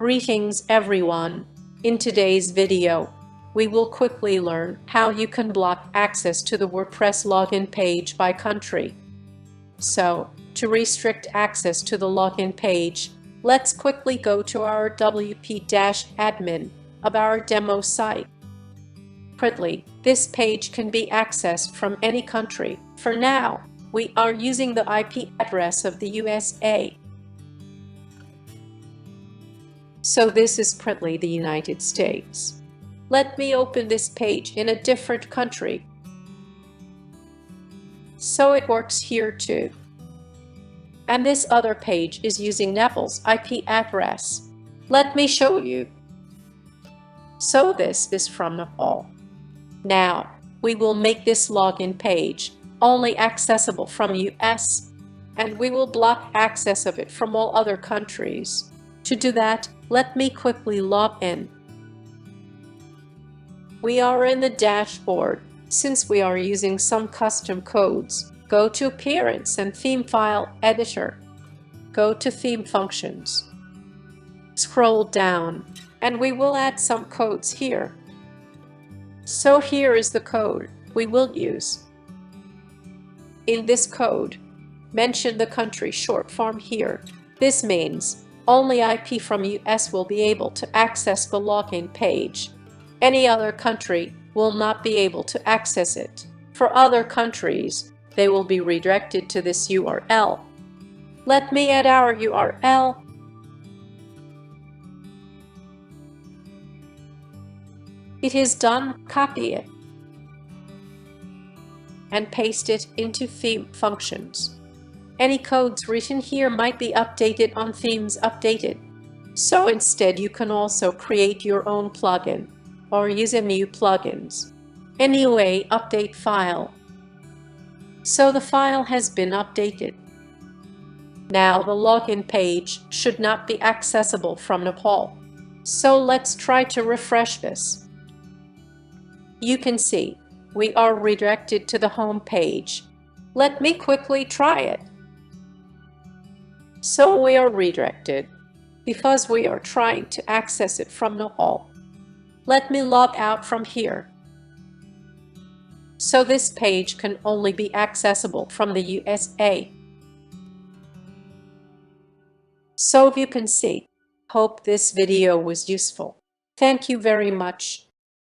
Greetings everyone! In today's video, we will quickly learn how you can block access to the WordPress login page by country. So, to restrict access to the login page, let's quickly go to our wp-admin of our demo site. Currently, this page can be accessed from any country. For now, we are using the IP address of the USA. So this is currently the United States. Let me open this page in a different country. So it works here too. And this other page is using Nepal's IP address. Let me show you. So this is from Nepal. Now, we will make this login page only accessible from US, and we will block access of it from all other countries. To do that, let me quickly log in. We are in the dashboard. Since we are using some custom codes, go to Appearance and Theme File Editor. Go to Theme Functions. Scroll down, and we will add some codes here. So here is the code we will use. In this code, mention the country short form here. This means only IP from US will be able to access the login page. Any other country will not be able to access it. For other countries, they will be redirected to this URL. Let me add our URL. It is done. Copy it and paste it into Theme Functions. Any codes written here might be updated on Themes Updated. So instead you can also create your own plugin or use MU plugins. Anyway, update file. So the file has been updated. Now the login page should not be accessible from Nepal. So let's try to refresh this. You can see we are redirected to the home page. Let me quickly try it. So we are redirected because we are trying to access it from Nepal. Let me log out from here. So this page can only be accessible from the USA. So you can see. Hope this video was useful. Thank you very much.